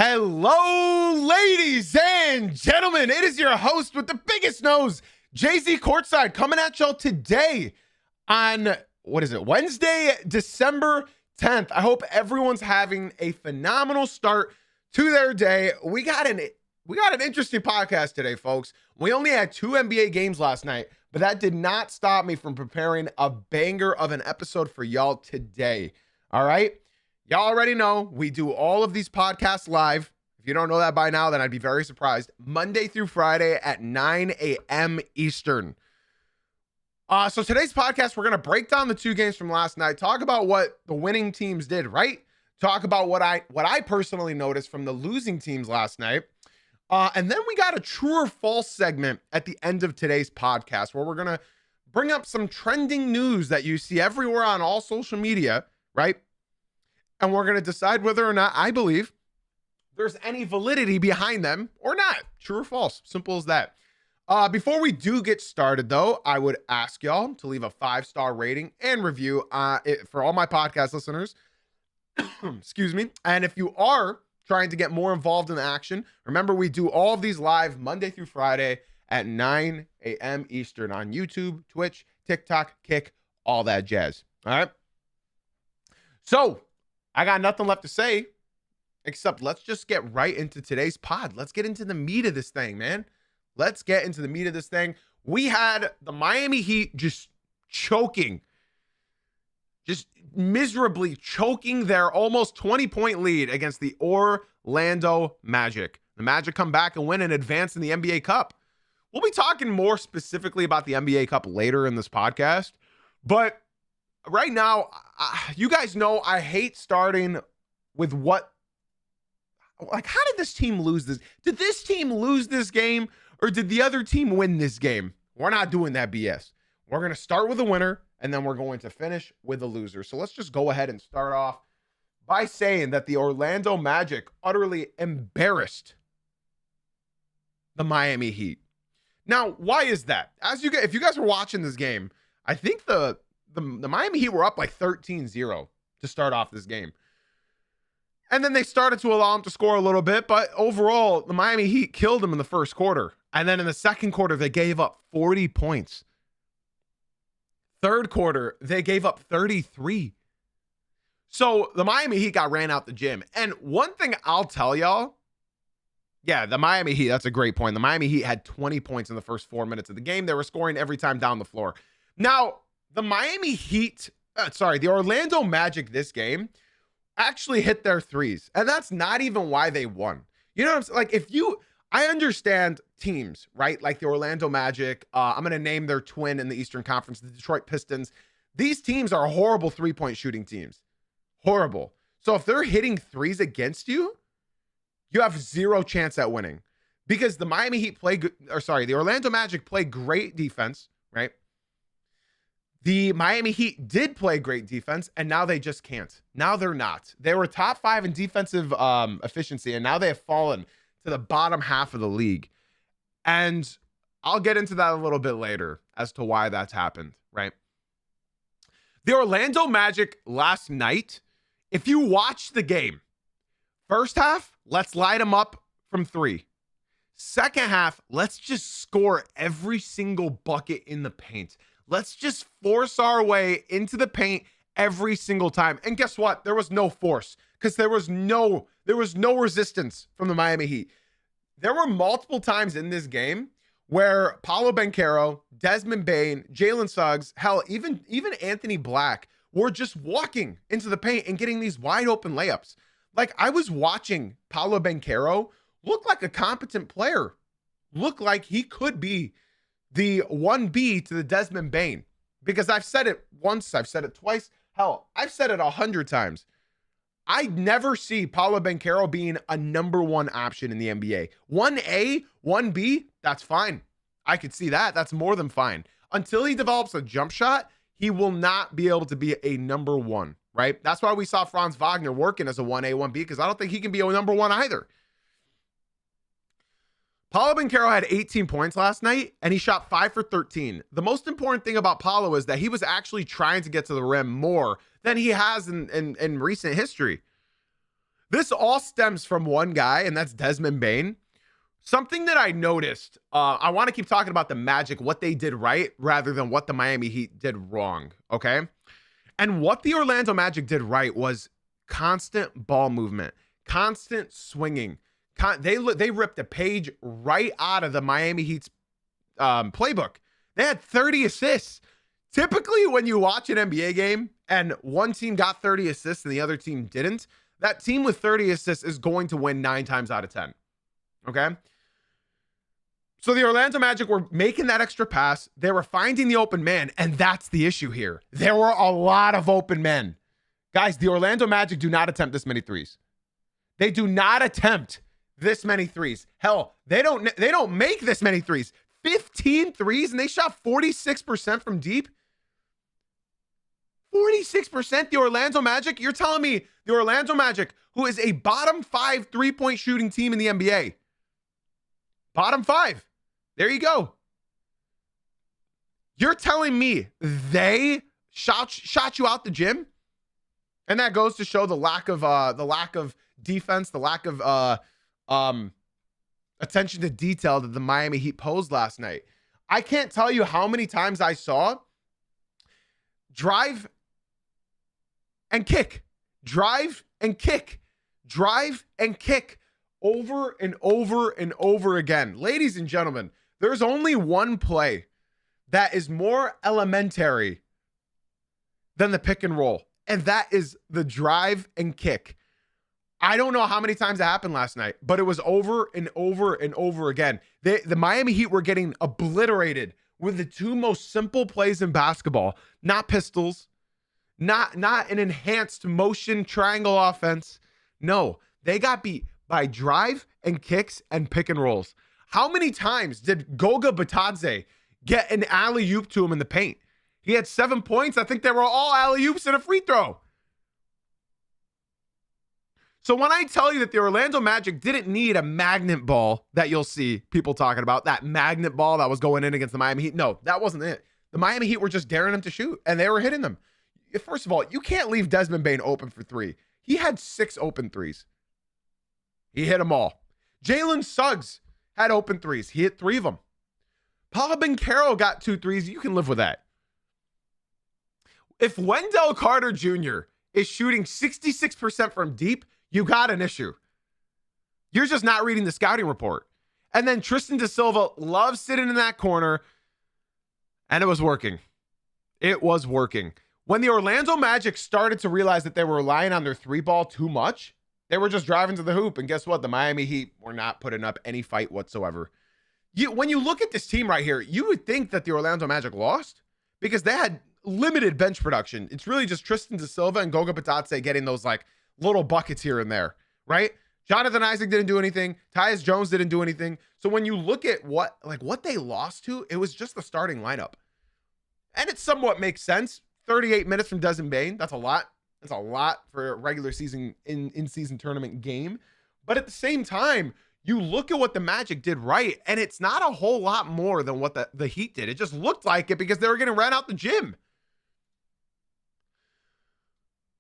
Hello, ladies and gentlemen. It is your host with the biggest nose, Jay-Z Courtside, coming at y'all today on, Wednesday, December 10th. I hope everyone's having a phenomenal start to their day. We got an interesting podcast today, folks. We only had 2 NBA games last night, but that did not stop me from preparing a banger of an episode for y'all today. All right? Y'all already know we do all of these podcasts live. If you don't know that by now, then I'd be very surprised. Monday through Friday at 9 a.m. Eastern. So today's podcast, we're going to break down the 2 games from last night, talk about what the winning teams did right, talk about what I personally noticed from the losing teams last night. And then we got a true or false segment at the end of today's podcast where we're going to bring up some trending news that you see everywhere on all social media, right? And we're going to decide whether or not I believe there's any validity behind them or not. True or false. Simple as that. Before we do get started, though, I would ask y'all to leave a 5-star rating and review for all my podcast listeners. Excuse me. And if you are trying to get more involved in the action, remember we do all of these live Monday through Friday at 9 a.m. Eastern on YouTube, Twitch, TikTok, Kick, all that jazz. All right. So I got nothing left to say except let's just get right into today's pod. Let's get into the meat of this thing, man. Let's get into the meat of this thing. We had the Miami Heat just miserably choking their almost 20-point lead against the Orlando Magic. The Magic come back and win and advance in the NBA Cup. We'll be talking more specifically about the NBA Cup later in this podcast, but right now, you guys know I hate starting with how did this team lose this? Did this team lose this game or did the other team win this game? We're not doing that BS. We're going to start with a winner and then we're going to finish with a loser. So let's just go ahead and start off by saying that the Orlando Magic utterly embarrassed the Miami Heat. Now, why is that? If you guys were watching this game, I think the Miami Heat were up like 13-0 to start off this game. And then they started to allow them to score a little bit, but overall, the Miami Heat killed them in the first quarter. And then in the second quarter, they gave up 40 points. Third quarter, they gave up 33. So the Miami Heat got ran out the gym. And one thing I'll tell y'all, yeah, the Miami Heat, that's a great point. The Miami Heat had 20 points in the first 4 minutes of the game. They were scoring every time down the floor. Now, the Orlando Magic this game actually hit their threes. And that's not even why they won. You know what I'm saying? Like, I understand teams, right? Like the Orlando Magic. I'm going to name their twin in the Eastern Conference, the Detroit Pistons. These teams are horrible 3-point shooting teams. Horrible. So if they're hitting threes against you, you have zero chance at winning. Because the the Orlando Magic play great defense, right? The Miami Heat did play great defense, and now they just can't. Now they're not. They were top 5 in defensive efficiency, and now they have fallen to the bottom half of the league. And I'll get into that a little bit later as to why that's happened, right? The Orlando Magic last night, if you watch the game, first half, let's light them up from 3. Second half, let's just score every single bucket in the paint. Let's just force our way into the paint every single time. And guess what? There was no force because there was no resistance from the Miami Heat. There were multiple times in this game where Paolo Banchero, Desmond Bane, Jalen Suggs, hell, even Anthony Black were just walking into the paint and getting these wide open layups. Like, I was watching Paolo Banchero look like a competent player, look like he could be the 1B to the Desmond Bane, because I've said it once, I've said it twice, hell, I've said it 100 times. I never see Paolo Banchero being a number 1 option in the NBA. 1A, 1B, that's fine. I could see that. That's more than fine. Until he develops a jump shot, he will not be able to be a number 1, right? That's why we saw Franz Wagner working as a 1A, 1B, because I don't think he can be a number 1 either. Paolo Banchero had 18 points last night, and he shot 5 for 13. The most important thing about Paolo is that he was actually trying to get to the rim more than he has in recent history. This all stems from one guy, and that's Desmond Bane. Something that I noticed, I want to keep talking about the Magic, what they did right, rather than what the Miami Heat did wrong, okay? And what the Orlando Magic did right was constant ball movement, constant swinging. They ripped a page right out of the Miami Heat's playbook. They had 30 assists. Typically, when you watch an NBA game and one team got 30 assists and the other team didn't, that team with 30 assists is going to win 9 times out of 10. Okay? So the Orlando Magic were making that extra pass. They were finding the open man, and that's the issue here. There were a lot of open men. Guys, the Orlando Magic do not attempt this many threes. They do not attempt this many threes. Hell, they don't make this many threes. 15 threes, and they shot 46% from deep. 46%, the Orlando Magic? You're telling me the Orlando Magic, who is a bottom 5 three-point shooting team in the NBA. Bottom 5. There you go. You're telling me they shot you out the gym? And that goes to show the lack of defense, the lack of attention to detail that the Miami Heat posed last night. I can't tell you how many times I saw drive and kick, drive and kick, drive and kick over and over and over again. Ladies and gentlemen, there's only one play that is more elementary than the pick and roll, and that is the drive and kick. I don't know how many times it happened last night, but it was over and over and over again. The Miami Heat were getting obliterated with the two most simple plays in basketball. Not pistols, not an enhanced motion triangle offense. No, they got beat by drive and kicks and pick and rolls. How many times did Goga Batadze get an alley-oop to him in the paint? He had 7 points. I think they were all alley-oops and a free throw. So when I tell you that the Orlando Magic didn't need a magnet ball that you'll see people talking about, that magnet ball that was going in against the Miami Heat, no, that wasn't it. The Miami Heat were just daring them to shoot, and they were hitting them. First of all, you can't leave Desmond Bane open for 3. He had 6 open threes. He hit them all. Jalen Suggs had open threes. He hit 3 of them. Paolo Banchero got 2 threes. You can live with that. If Wendell Carter Jr. is shooting 66% from deep, you got an issue. You're just not reading the scouting report. And then Tristan Da Silva loves sitting in that corner, and it was working. It was working. When the Orlando Magic started to realize that they were relying on their 3-ball too much, they were just driving to the hoop, and guess what? The Miami Heat were not putting up any fight whatsoever. When you look at this team right here, you would think that the Orlando Magic lost because they had limited bench production. It's really just Tristan Da Silva and Goga Batadze getting those like little buckets here and there, right? Jonathan Isaac didn't do anything. Tyus Jones didn't do anything. So when you look at what they lost to, it was just the starting lineup. And it somewhat makes sense. 38 minutes from Desmond Bane. That's a lot. That's a lot for a regular season in-season tournament game. But at the same time, you look at what the Magic did right, and it's not a whole lot more than what the Heat did. It just looked like it because they were getting ran out the gym.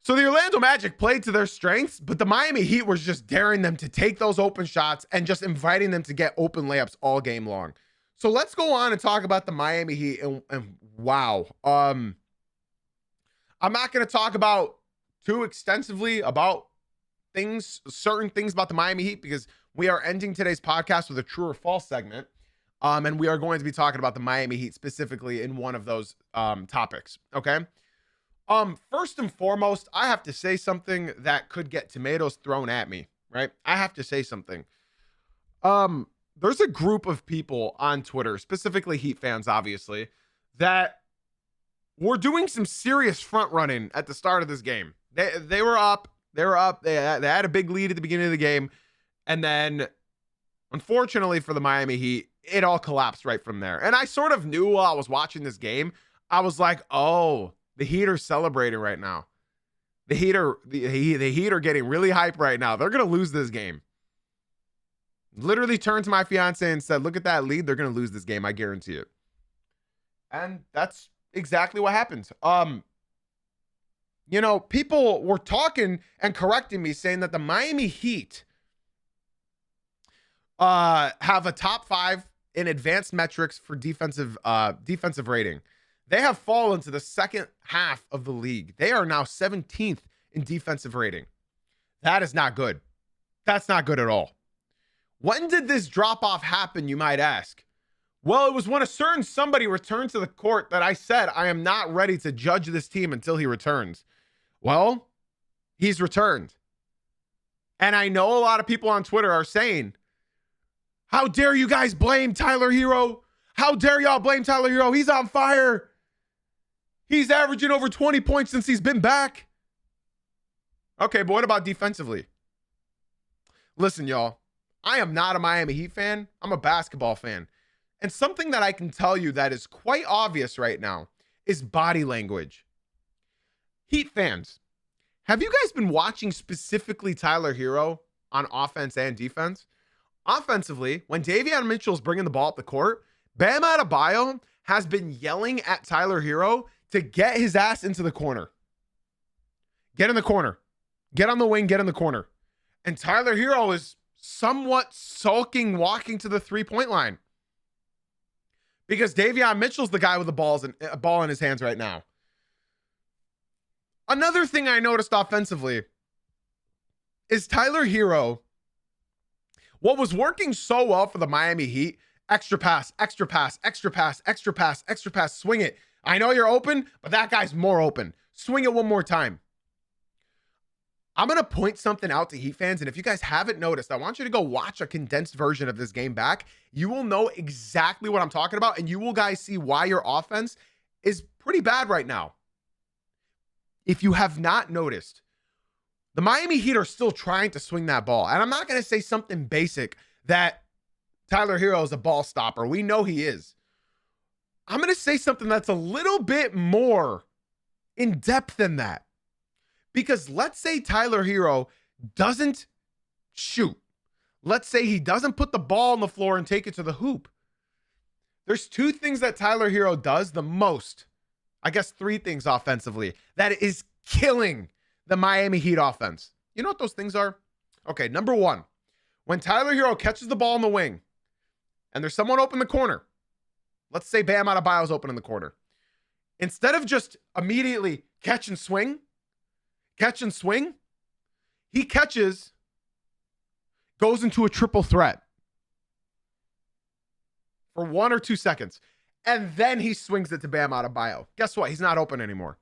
So the Orlando Magic played to their strengths, but the Miami Heat was just daring them to take those open shots and just inviting them to get open layups all game long. So let's go on and talk about the Miami Heat, and wow. I'm not going to talk about too extensively about certain things about the Miami Heat, because we are ending today's podcast with a true or false segment. And we are going to be talking about the Miami Heat specifically in one of those topics. Okay. First and foremost, I have to say something that could get tomatoes thrown at me, right? I have to say something. There's a group of people on Twitter, specifically Heat fans, obviously, that were doing some serious front running at the start of this game. They were up. They had a big lead at the beginning of the game. And then, unfortunately for the Miami Heat, it all collapsed right from there. And I sort of knew while I was watching this game, I was like, oh, the Heat are celebrating right now. The Heat are getting really hype right now. They're going to lose this game. Literally turned to my fiance and said, look at that lead. They're going to lose this game. I guarantee it. And that's exactly what happened. people were talking and correcting me saying that the Miami Heat have a top 5 in advanced metrics for defensive rating. They have fallen to the second half of the league. They are now 17th in defensive rating. That is not good. That's not good at all. When did this drop off happen, you might ask? Well, it was when a certain somebody returned to the court that I said, I am not ready to judge this team until he returns. Well, he's returned. And I know a lot of people on Twitter are saying, how dare you guys blame Tyler Hero? How dare y'all blame Tyler Hero? He's on fire. He's averaging over 20 points since he's been back. Okay, but what about defensively? Listen, y'all, I am not a Miami Heat fan. I'm a basketball fan. And something that I can tell you that is quite obvious right now is body language. Heat fans, have you guys been watching specifically Tyler Hero on offense and defense? Offensively, when Davion Mitchell's bringing the ball up the court, Bam Adebayo has been yelling at Tyler Hero to get his ass into the corner. Get in the corner. Get on the wing, get in the corner. And Tyler Hero is somewhat sulking, walking to the three-point line. Because Davion Mitchell's the guy with the ball in his hands right now. Another thing I noticed offensively is Tyler Hero. What was working so well for the Miami Heat, extra pass, extra pass, extra pass, extra pass, extra pass, swing it. I know you're open, but that guy's more open. Swing it one more time. I'm going to point something out to Heat fans, and if you guys haven't noticed, I want you to go watch a condensed version of this game back. You will know exactly what I'm talking about, and you will guys see why your offense is pretty bad right now. If you have not noticed, the Miami Heat are still trying to swing that ball. And I'm not going to say something basic that Tyler Hero is a ball stopper. We know he is. I'm going to say something that's a little bit more in depth than that. Because let's say Tyler Hero doesn't shoot. Let's say he doesn't put the ball on the floor and take it to the hoop. There's 2 things that Tyler Hero does the most. I guess 3 things offensively that is killing the Miami Heat offense. You know what those things are? Okay, number 1, when Tyler Hero catches the ball in the wing and there's someone open in the corner, let's say Bam Adebayo's open in the corner. Instead of just immediately catch and swing, he catches, goes into a triple threat for 1 or 2 seconds, and then he swings it to Bam Adebayo. Guess what? He's not open anymore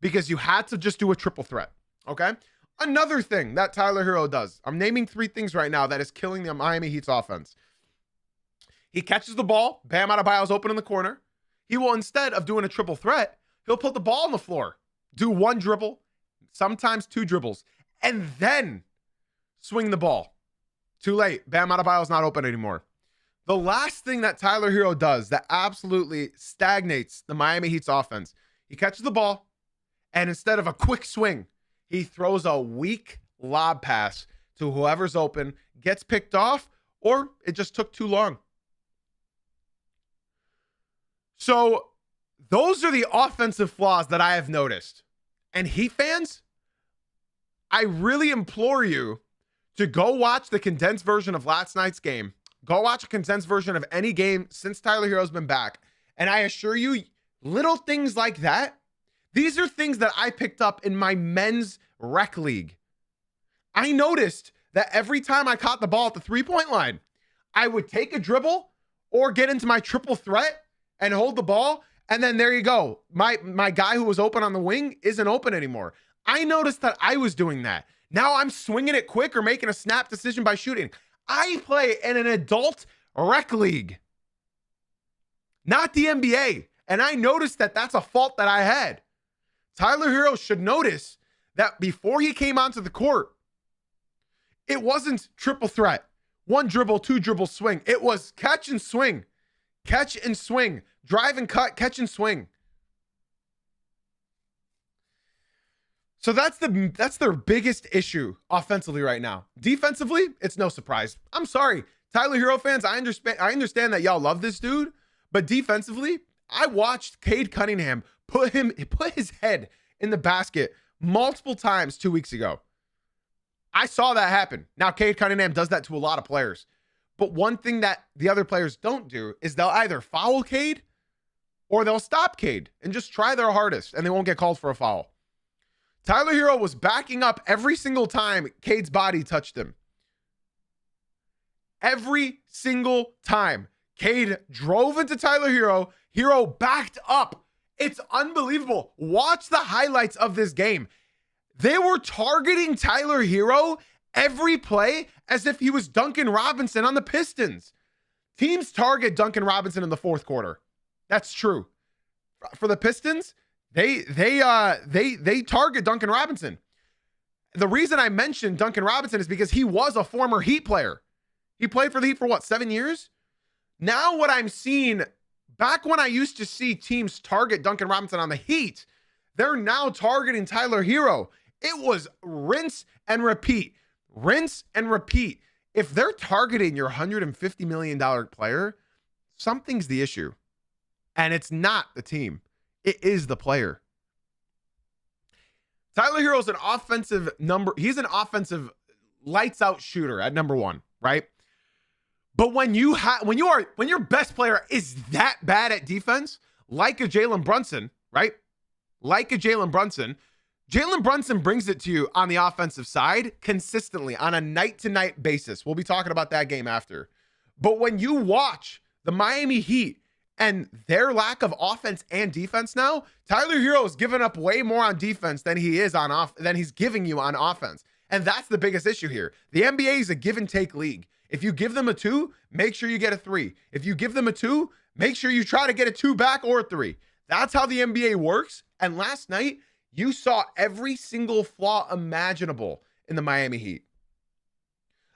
because you had to just do a triple threat, okay? Another thing that Tyler Hero does, I'm naming 3 things right now that is killing the Miami Heat's offense. He catches the ball, Bam Adebayo's open in the corner. He will, instead of doing a triple threat, he'll put the ball on the floor, do 1 dribble, sometimes 2 dribbles, and then swing the ball. Too late. Bam Adebayo's not open anymore. The last thing that Tyler Hero does that absolutely stagnates the Miami Heat's offense, he catches the ball, and instead of a quick swing, he throws a weak lob pass to whoever's open, gets picked off, or it just took too long. So those are the offensive flaws that I have noticed. And Heat fans, I really implore you to go watch the condensed version of last night's game. Go watch a condensed version of any game since Tyler Hero's been back. And I assure you, little things like that, these are things that I picked up in my men's rec league. I noticed that every time I caught the ball at the 3-point line, I would take a dribble or get into my triple threat and hold the ball. And then there you go. My guy who was open on the wing isn't open anymore. I noticed that I was doing that. Now I'm swinging it quick or making a snap decision by shooting. I play in an adult rec league, not the NBA. And I noticed that that's a fault that I had. Tyler Hero should notice that before he came onto the court, it wasn't triple threat, 1 dribble, 2 dribble swing. It was catch and swing, drive and cut, catch and swing. So that's their biggest issue offensively right now. Defensively, it's no surprise. I'm sorry, Tyler Hero fans. I understand that y'all love this dude, but defensively, I watched Cade Cunningham put his head in the basket multiple times 2 weeks ago. I saw that happen. Now, Cade Cunningham does that to a lot of players. But one thing that the other players don't do is they'll either foul Cade or they'll stop Cade and just try their hardest and they won't get called for a foul. Tyler Hero was backing up every single time Cade's body touched him. Every single time Cade drove into Tyler Hero, Hero backed up. It's unbelievable. Watch the highlights of this game. They were targeting Tyler Hero every play as if he was Duncan Robinson on the Pistons. Teams target Duncan Robinson in the fourth quarter. That's true. For the Pistons, they target Duncan Robinson. The reason I mentioned Duncan Robinson is because he was a former Heat player. He played for the Heat for what, 7 years? Now what I'm seeing, back when I used to see teams target Duncan Robinson on the Heat, they're now targeting Tyler Hero. It was rinse and repeat. Rinse and repeat. If they're targeting your $150 million player, something's the issue. And it's not the team. It is the player. Tyler Hero's an offensive he's an offensive lights out shooter at number one, right? But when your best player is that bad at defense, like a Jalen Brunson, right? Like a Jalen Brunson brings it to you on the offensive side consistently on a night-to-night basis. We'll be talking about that game after. But when you watch the Miami Heat and their lack of offense and defense now, Tyler Hero is giving up way more on defense than he is than he's giving you on offense. And that's the biggest issue here. The NBA is a give and take league. If you give them a 2, make sure you get a 3. If you give them a 2, make sure you try to get a 2 back or a 3. That's how the NBA works. And last night, you saw every single flaw imaginable in the Miami Heat.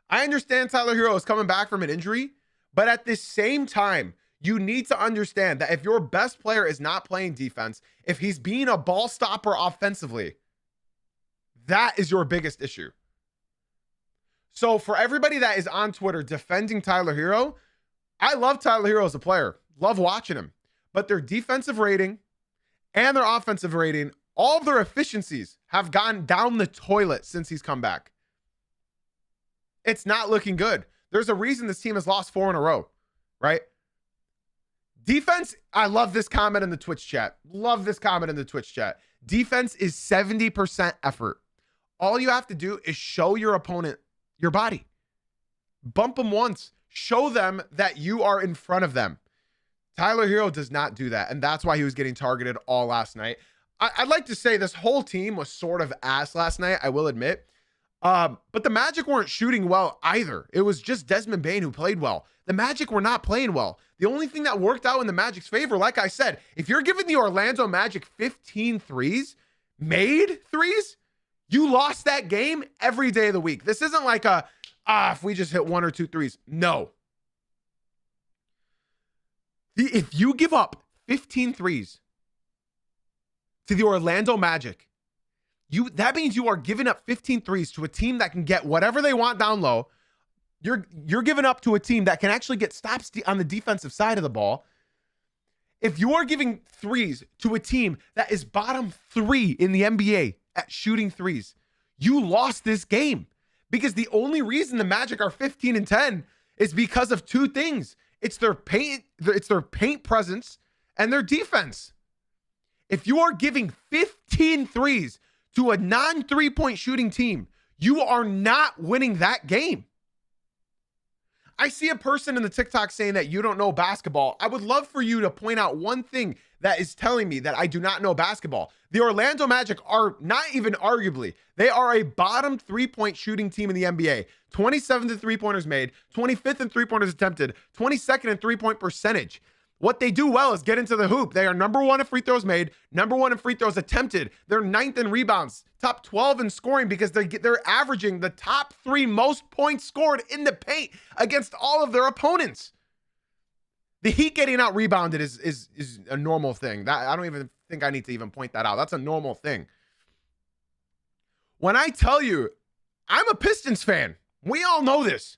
I understand Tyler Hero is coming back from an injury, but at the same time, you need to understand that if your best player is not playing defense, if he's being a ball stopper offensively, that is your biggest issue. So for everybody that is on Twitter defending Tyler Hero, I love Tyler Hero as a player. Love watching him. But their defensive rating and their offensive rating, all of their efficiencies have gone down the toilet since he's come back. It's not looking good. There's a reason this team has lost 4 in a row, right? Defense, I love this comment in the Twitch chat. Defense is 70% effort. All you have to do is show your opponent your body. Bump them once. Show them that you are in front of them. Tyler Hero does not do that, and that's why he was getting targeted all last night. I'd like to say this whole team was sort of ass last night, I will admit. But the Magic weren't shooting well either. It was just Desmond Bane who played well. The Magic were not playing well. The only thing that worked out in the Magic's favor, like I said, if you're giving the Orlando Magic 15 threes, made threes, you lost that game every day of the week. This isn't like if we just hit 1 or 2 threes. No. If you give up 15 threes to the Orlando Magic, that means you are giving up 15 threes to a team that can get whatever they want down low. You're giving up to a team that can actually get stops on the defensive side of the ball. If you are giving threes to a team that is bottom 3 in the NBA at shooting threes, you lost this game, because the only reason the Magic are 15-10 is because of 2 things. It's their paint presence and their defense. If you are giving 15 threes to a non-3-point shooting team, you are not winning that game. I see a person in the TikTok saying that you don't know basketball. I would love for you to point out one thing that is telling me that I do not know basketball. The Orlando Magic are not even arguably, they are a bottom 3-point shooting team in the NBA. 27th in 3-pointers made, 25th in 3-pointers attempted, 22nd in 3-point percentage. What they do well is get into the hoop. They are number 1 in free throws made, number 1 in free throws attempted. They're 9th in rebounds, top 12 in scoring, because they're averaging the top 3 most points scored in the paint against all of their opponents. The Heat getting out rebounded is a normal thing. That I don't even think I need to even point that out. That's a normal thing. When I tell you, I'm a Pistons fan. We all know this.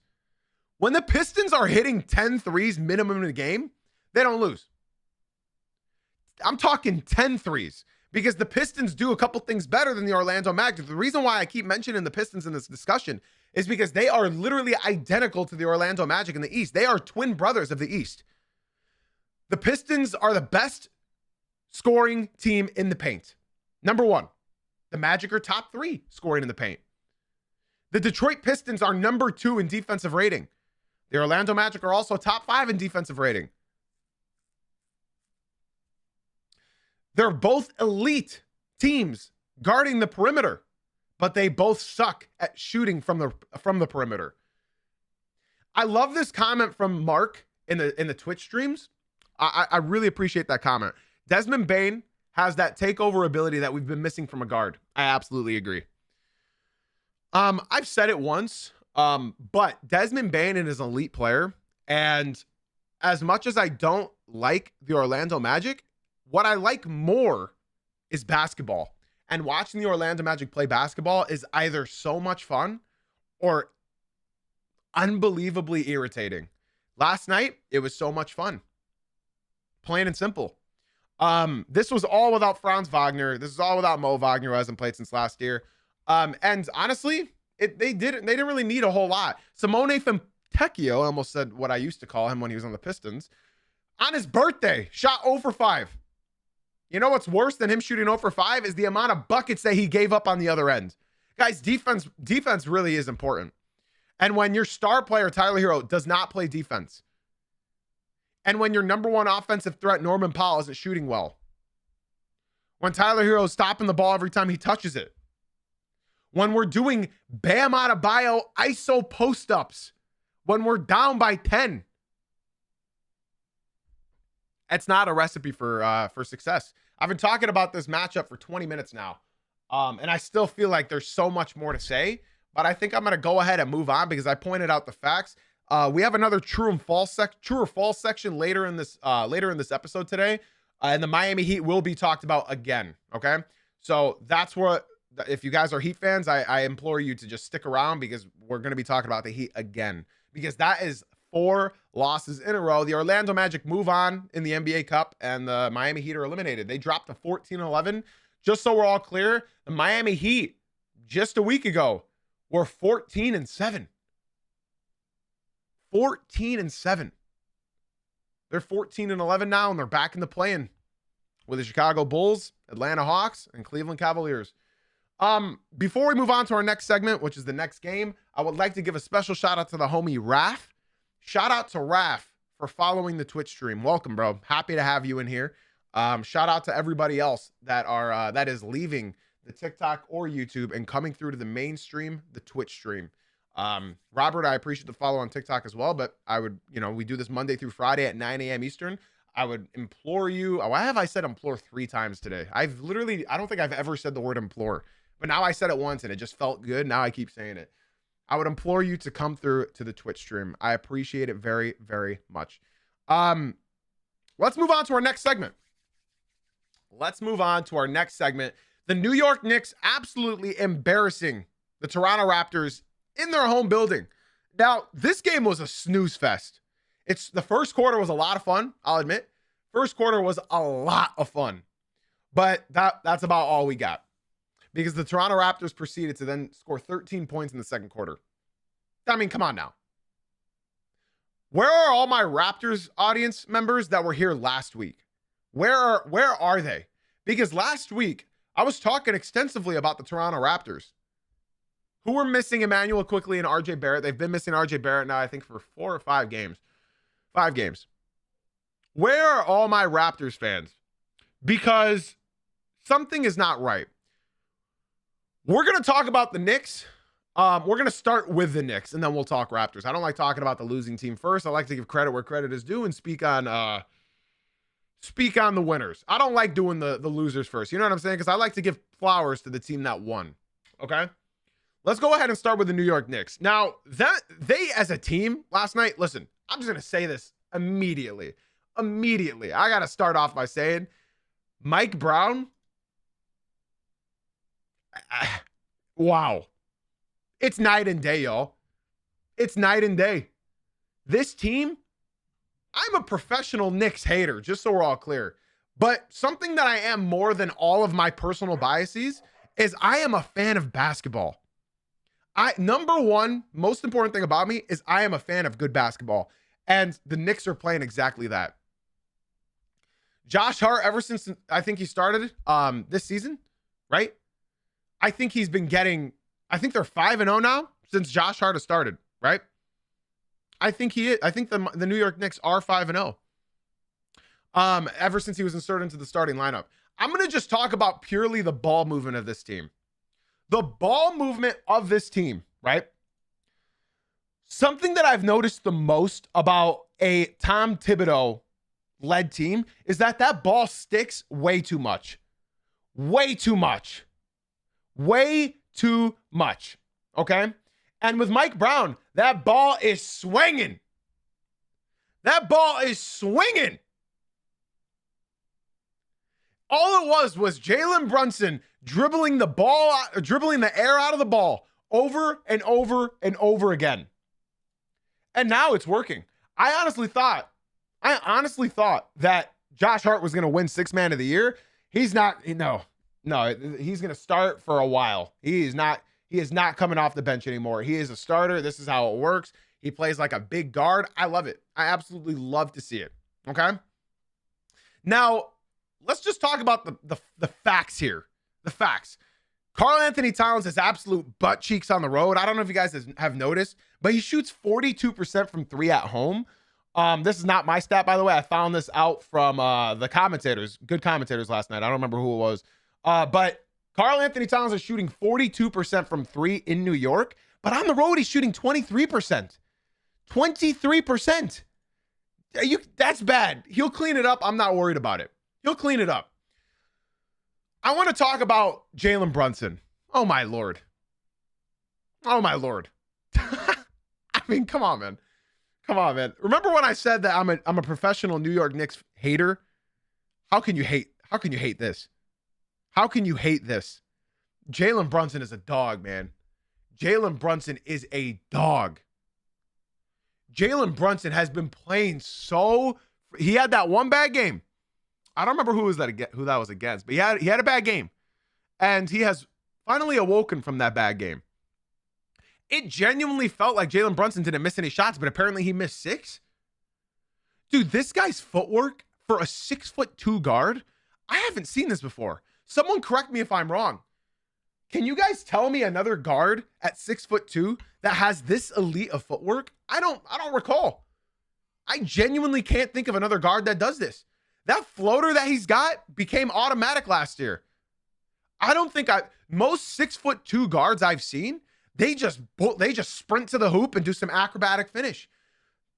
When the Pistons are hitting 10 threes minimum in a game, they don't lose. I'm talking 10 threes, because the Pistons do a couple things better than the Orlando Magic. The reason why I keep mentioning the Pistons in this discussion is because they are literally identical to the Orlando Magic in the East. They are twin brothers of the East. The Pistons are the best scoring team in the paint. Number one. The Magic are top 3 scoring in the paint. The Detroit Pistons are number 2 in defensive rating. The Orlando Magic are also top 5 in defensive rating. They're both elite teams guarding the perimeter, but they both suck at shooting from the perimeter. I love this comment from Mark in the Twitch streams. I really appreciate that comment. Desmond Bane has that takeover ability that we've been missing from a guard. I absolutely agree. I've said it once, but Desmond Bane is an elite player. And as much as I don't like the Orlando Magic, what I like more is basketball. And watching the Orlando Magic play basketball is either so much fun or unbelievably irritating. Last night, it was so much fun. Plain and simple. This was all without Franz Wagner. This is all without Mo Wagner, who hasn't played since last year. And honestly, they didn't really need a whole lot. Simone Fontecchio, I almost said what I used to call him when he was on the Pistons, on his birthday, shot 0 for 5. You know what's worse than him shooting 0 for 5 is the amount of buckets that he gave up on the other end. Guys, defense really is important. And when your star player, Tyler Hero, does not play defense, and when your number one offensive threat, Norman Powell, isn't shooting well, when Tyler Hero is stopping the ball every time he touches it, when we're doing Bam Adebayo ISO post-ups, when we're down by 10, it's not a recipe for success. I've been talking about this matchup for 20 minutes now, and I still feel like there's so much more to say, but I think I'm going to go ahead and move on because I pointed out the facts. We have another true or false section later in this episode today, and the Miami Heat will be talked about again. Okay, so that's what. If you guys are Heat fans, I implore you to just stick around because we're going to be talking about the Heat again because that is 4 losses in a row. The Orlando Magic move on in the NBA Cup, and the Miami Heat are eliminated. They dropped to 14-11. Just so we're all clear, the Miami Heat just a week ago were 14-7. 14-7. They're 14-11 now, and they're back in the play-in with the Chicago Bulls, Atlanta Hawks, and Cleveland Cavaliers. Before we move on to our next segment, which is the next game, I would like to give a special shout out to the homie Raph. Shout out to Raph for following the Twitch stream. Welcome, bro. Happy to have you in here. Shout out to everybody else that is leaving the TikTok or YouTube and coming through to the mainstream, the Twitch stream. Robert, I appreciate the follow on TikTok as well, but I would, we do this Monday through Friday at 9 a.m. Eastern. I would implore you. Why have I said implore 3 times today? I don't think I've ever said the word implore, but now I said it once and it just felt good. Now I keep saying it. I would implore you to come through to the Twitch stream. I appreciate it very, very much. Let's move on to our next segment. The New York Knicks absolutely embarrassing the Toronto Raptors in their home building. Now, this game was a snooze fest. The first quarter was a lot of fun, I'll admit. First quarter was a lot of fun. But that's about all we got. Because the Toronto Raptors proceeded to then score 13 points in the second quarter. I mean, come on now. Where are all my Raptors audience members that were here last week? Where are they? Because last week, I was talking extensively about the Toronto Raptors, who were missing Emmanuel Quickley and RJ Barrett. They've been missing RJ Barrett now, I think, for 4 or 5 games. 5 games. Where are all my Raptors fans? Because something is not right. We're going to talk about the Knicks. We're going to start with the Knicks, and then we'll talk Raptors. I don't like talking about the losing team first. I like to give credit where credit is due and speak on the winners. I don't like doing the losers first. You know what I'm saying? Because I like to give flowers to the team that won. Okay? Let's go ahead and start with the New York Knicks. Now, they as a team last night, listen, I'm just going to say this immediately. I got to start off by saying Mike Brown, wow. It's night and day, y'all. It's night and day. This team, I'm a professional Knicks hater, just so we're all clear. But something that I am more than all of my personal biases is I am a fan of basketball. Number one, most important thing about me is I am a fan of good basketball. And the Knicks are playing exactly that. Josh Hart, ever since I think he started this season, right? I think he's been getting, I think they're 5-0 now since Josh Hart has started, right? I think the New York Knicks are 5-0. Ever since he was inserted into the starting lineup. I'm going to just talk about purely the ball movement of this team. The ball movement of this team, right? Something that I've noticed the most about a Tom Thibodeau-led team is that ball sticks way too much. Way too much. Way too much. Okay? And with Mike Brown, that ball is swinging. That ball is swinging. All it was Jalen Brunson dribbling the air out of the ball over and over and over again. And now it's working. I honestly thought that Josh Hart was going to win Sixth Man of the Year. He's not. No, he's going to start for a while. He is not coming off the bench anymore. He is a starter. This is how it works. He plays like a big guard. I love it. I absolutely love to see it. Okay. Now, let's just talk about the facts here. The facts. Karl-Anthony Towns has absolute butt cheeks on the road. I don't know if you guys have noticed, but he shoots 42% from three at home. This is not my stat, by the way. I found this out from the commentators, good commentators last night. I don't remember who it was. But Karl-Anthony Towns is shooting 42% from three in New York, but on the road, he's shooting 23%. 23%. That's bad. He'll clean it up. I'm not worried about it. He'll clean it up. I want to talk about Jalen Brunson. Oh, my Lord. Oh, my Lord. I mean, come on, man. Come on, man. Remember when I said that I'm a professional New York Knicks hater? How can you hate this? How can you hate this? Jalen Brunson is a dog, man. Jalen Brunson is a dog. Jalen Brunson has been playing he had that one bad game. I don't remember who that was against, but he had a bad game. And he has finally awoken from that bad game. It genuinely felt like Jalen Brunson didn't miss any shots, but apparently he missed 6. Dude, this guy's footwork for a 6'2" guard, I haven't seen this before. Someone correct me if I'm wrong. Can you guys tell me another guard at 6'2" that has this elite of footwork? I don't recall. I genuinely can't think of another guard that does this. That floater that he's got became automatic last year. I don't think most 6'2" guards I've seen, they just sprint to the hoop and do some acrobatic finish.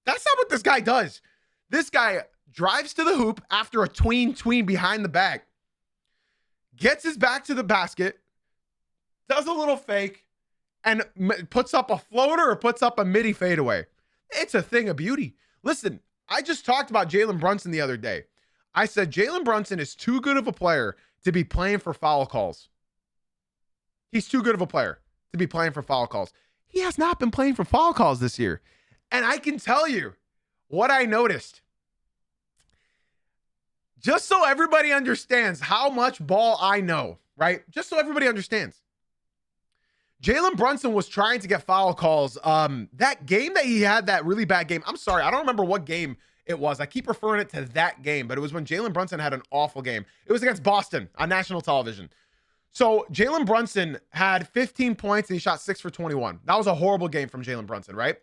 That's not what this guy does. This guy drives to the hoop after a tween behind the back, gets his back to the basket, does a little fake, and puts up a floater or puts up a midi fadeaway. It's a thing of beauty. Listen, I just talked about Jalen Brunson the other day. I said Jalen Brunson is too good of a player to be playing for foul calls. He's too good of a player to be playing for foul calls. He has not been playing for foul calls this year. And I can tell you what I noticed. Just so everybody understands how much ball I know, right? Just so everybody understands. Jalen Brunson was trying to get foul calls. That game that he had, that really bad game. I'm sorry, I don't remember what game it was. I keep referring it to that game, but it was when Jalen Brunson had an awful game. It was against Boston on national television. So Jalen Brunson had 15 points and he shot 6 for 21. That was a horrible game from Jalen Brunson, right?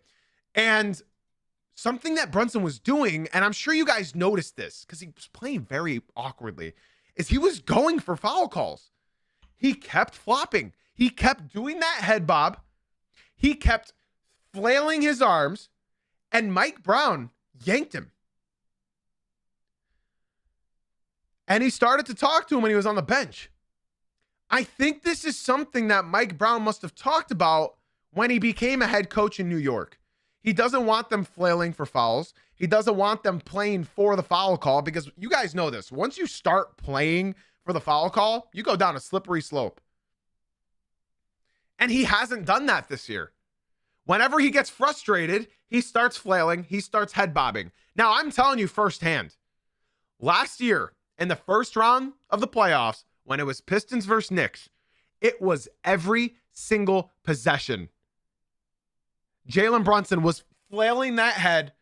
And something that Brunson was doing, and I'm sure you guys noticed this because he was playing very awkwardly, is he was going for foul calls. He kept flopping. He kept doing that head bob. He kept flailing his arms, and Mike Brown yanked him. And he started to talk to him when he was on the bench. I think this is something that Mike Brown must have talked about when he became a head coach in New York. He doesn't want them flailing for fouls. He doesn't want them playing for the foul call, because you guys know this. Once you start playing for the foul call, you go down a slippery slope. And he hasn't done that this year. Whenever he gets frustrated, he starts flailing. He starts head bobbing. Now, I'm telling you firsthand, last year, in the first round of the playoffs, when it was Pistons versus Knicks, it was every single possession. Jalen Brunson was flailing that head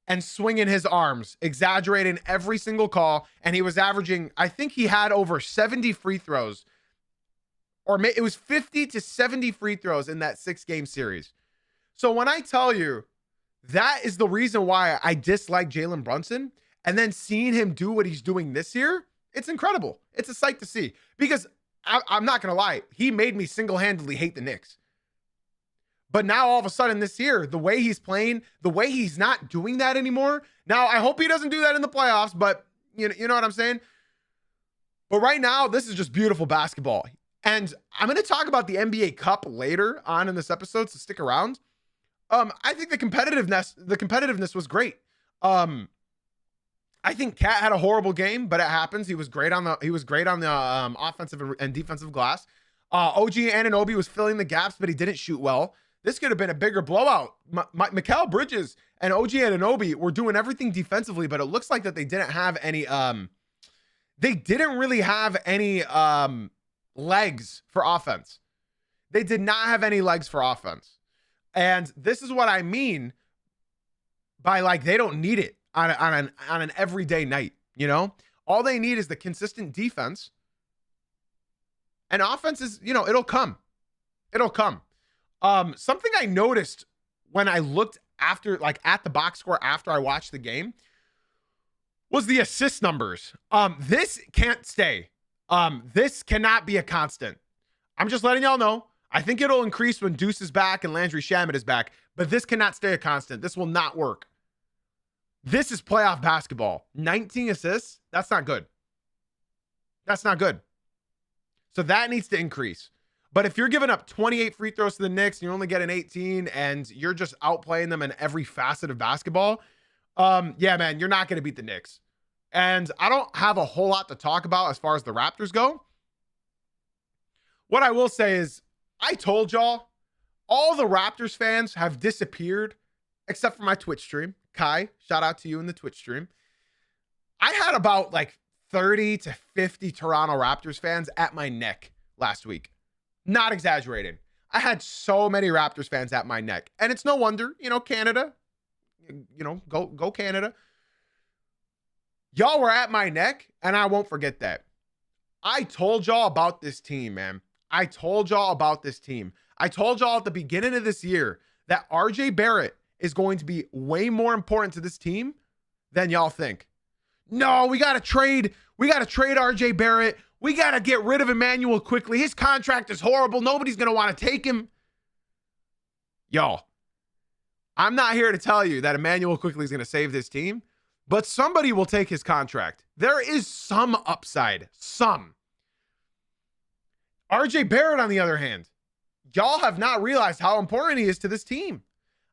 and swinging his arms, exaggerating every single call. And he was averaging, I think he had over 70 free throws, or it was 50 to 70 free throws in that 6-game series. So when I tell you that is the reason why I dislike Jalen Brunson, and then seeing him do what he's doing this year, it's incredible. It's a sight to see, because I'm not going to lie. He made me single-handedly hate the Knicks. But now all of a sudden this year, the way he's playing, the way he's not doing that anymore. Now, I hope he doesn't do that in the playoffs, but you know what I'm saying? But right now, this is just beautiful basketball. And I'm going to talk about the NBA Cup later on in this episode, so stick around. I think the competitiveness was great. I think Cat had a horrible game, but it happens. He was great on the offensive and defensive glass. OG Anunoby was filling the gaps, but he didn't shoot well. This could have been a bigger blowout. Mikal Bridges and OG Anunoby were doing everything defensively, but it looks like that they didn't have any. They didn't really have any legs for offense. They did not have any legs for offense, and this is what I mean by, like, they don't need it on an everyday night. You know, all they need is the consistent defense, and offense is, it'll come. Something I noticed when I looked at the box score after I watched the game was the assist numbers. This can't stay. This cannot be a constant. I'm just letting y'all know. I think it'll increase when Deuce is back and Landry Shamet is back, but this cannot stay a constant. This will not work. This is playoff basketball. 19 assists, that's not good. That's not good. So that needs to increase. But if you're giving up 28 free throws to the Knicks and you're only getting 18 and you're just outplaying them in every facet of basketball, yeah, man, you're not going to beat the Knicks. And I don't have a whole lot to talk about as far as the Raptors go. What I will say is, I told y'all, all the Raptors fans have disappeared except for my Twitch stream. Kai, shout out to you in the Twitch stream. I had about 30 to 50 Toronto Raptors fans at my neck last week. Not exaggerating. I had so many Raptors fans at my neck. And it's no wonder, Canada, go Canada. Y'all were at my neck, and I won't forget that. I told y'all about this team, man. I told y'all about this team. I told y'all at the beginning of this year that RJ Barrett is going to be way more important to this team than y'all think. No, we got to trade RJ Barrett. We got to get rid of Emmanuel quickly. His contract is horrible. Nobody's going to want to take him. Y'all, I'm not here to tell you that Emmanuel quickly is going to save this team, but somebody will take his contract. There is some upside. Some. RJ Barrett, on the other hand, y'all have not realized how important he is to this team.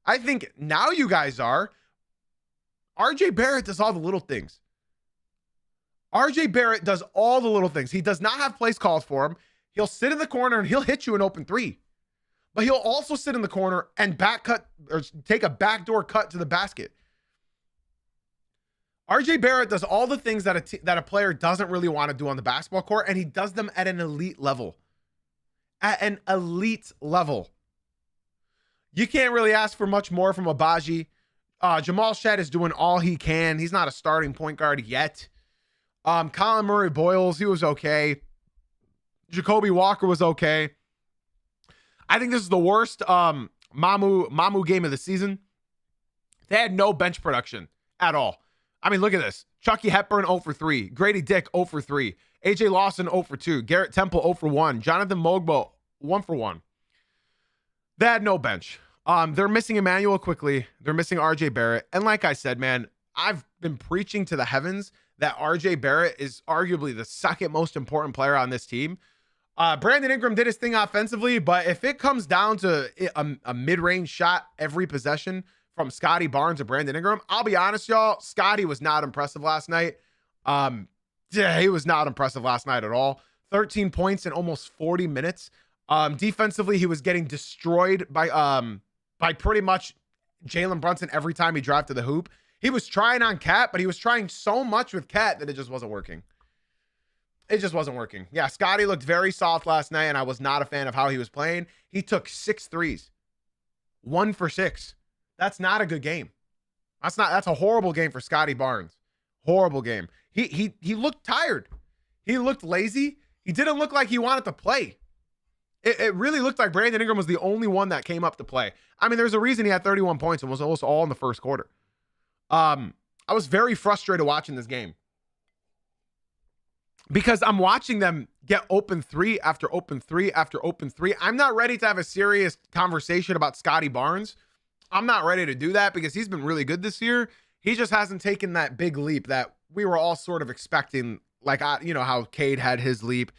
I think now you guys are. RJ Barrett does all the little things. RJ Barrett does all the little things. He does not have plays called for him. He'll sit in the corner and he'll hit you an open three. But he'll also sit in the corner and back cut or take a backdoor cut to the basket. RJ Barrett does all the things that a player doesn't really want to do on the basketball court, and he does them at an elite level. At an elite level. You can't really ask for much more from Abaji. Jamal Shed is doing all he can. He's not a starting point guard yet. Colin Murray-Boyles, he was okay. Jacoby Walker was okay. I think this is the worst Mamu game of the season. They had no bench production at all. I mean, look at this. Chucky Hepburn 0 for 3. Grady Dick 0 for 3. AJ Lawson 0 for 2. Garrett Temple 0 for 1. Jonathan Mogbo 1 for 1. They had no bench. They're missing Emmanuel quickly. They're missing RJ Barrett. And like I said, man, I've been preaching to the heavens that RJ Barrett is arguably the second most important player on this team. Brandon Ingram did his thing offensively, but if it comes down to a mid-range shot every possession from Scotty Barnes or Brandon Ingram, I'll be honest, y'all, Scotty was not impressive last night. He was not impressive last night at all. 13 points in almost 40 minutes. Defensively, he was getting destroyed by pretty much Jalen Brunson every time he drove to the hoop. He was trying on Cat, but he was trying so much with Cat that it just wasn't working. It just wasn't working. Yeah, Scotty looked very soft last night, and I was not a fan of how he was playing. He took 6 threes. 1 for 6. That's not a good game. That's a horrible game for Scotty Barnes. Horrible game. He looked tired. He looked lazy. He didn't look like he wanted to play. It really looked like Brandon Ingram was the only one that came up to play. I mean, there's a reason he had 31 points and was almost all in the first quarter. I was very frustrated watching this game because I'm watching them get open 3 after open 3 after open 3. I'm not ready to have a serious conversation about Scotty Barnes. I'm not ready to do that because he's been really good this year. He just hasn't taken that big leap that we were all sort of expecting. Like, you know, how Cade had his leap.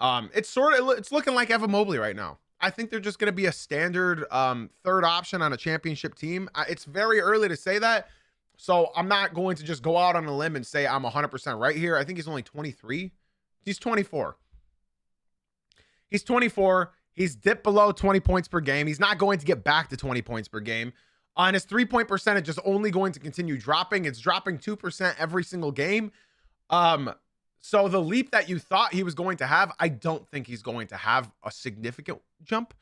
It's looking like Evan Mobley right now. I think they're just going to be a standard third option on a championship team. It's very early to say that. So I'm not going to just go out on a limb and say I'm 100% right here. I think he's only 23. He's 24. He's 24. He's dipped below 20 points per game. He's not going to get back to 20 points per game. On his 3-point percentage is only going to continue dropping. It's dropping 2% every single game. So the leap that you thought he was going to have, I don't think he's going to have a significant jump.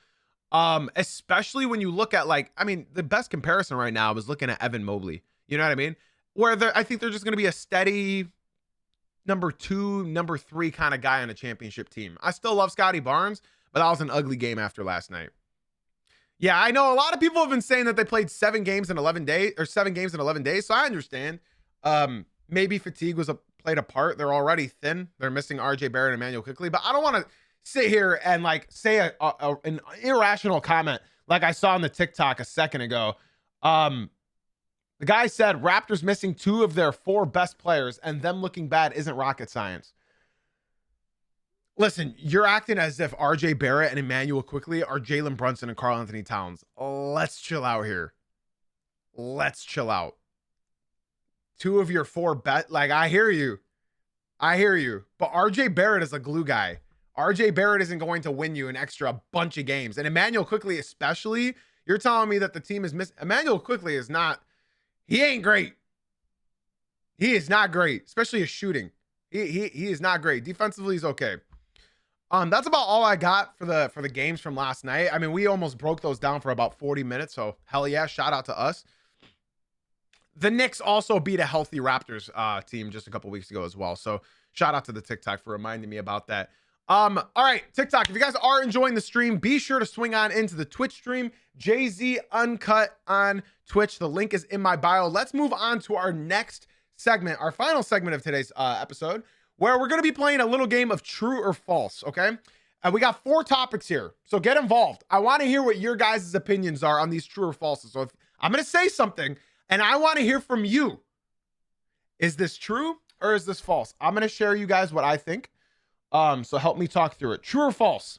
Especially when you look at, like, I mean, the best comparison right now is looking at Evan Mobley. You know what I mean? Where I think they're just going to be a steady number 2, number 3 kind of guy on a championship team. I still love Scotty Barnes, but that was an ugly game after last night. Yeah, I know a lot of people have been saying that they played 7 games in 11 days, or 7 games in 11 days. So I understand. Maybe fatigue played a part. They're already thin. They're missing RJ Barrett and Emmanuel quickly, but I don't want to sit here and like say an irrational comment like I saw on the TikTok a second ago. The guy said Raptors missing 2 of their 4 best players and them looking bad isn't rocket science. Listen, you're acting as if RJ Barrett and Emmanuel quickly are Jalen Brunson and Karl Anthony Towns. Let's chill out here. Let's chill out. 2 of your 4 like, I hear you. But RJ Barrett is a glue guy. RJ Barrett isn't going to win you an extra bunch of games. And Emmanuel quickly, especially, you're telling me that the team is missing. Emmanuel quickly is not, he ain't great. He is not great, especially his shooting. He is not great. Defensively, he's okay. That's about all I got for the games from last night. I mean, we almost broke those down for about 40 minutes. So hell yeah, shout out to us. The Knicks also beat a healthy Raptors team just a couple weeks ago as well. So shout out to the TikTok for reminding me about that. All right, TikTok, if you guys are enjoying the stream, be sure to swing on into the Twitch stream, Jay-Z Uncut on Twitch. The link is in my bio. Let's move on to our next segment, our final segment of today's episode, where we're going to be playing a little game of true or false, okay? And we got 4 topics here, so get involved. I want to hear what your guys' opinions are on these true or falses. So if I'm going to say something, and I want to hear from you. Is this true or is this false? I'm going to share you guys what I think. So help me talk through it. True or false?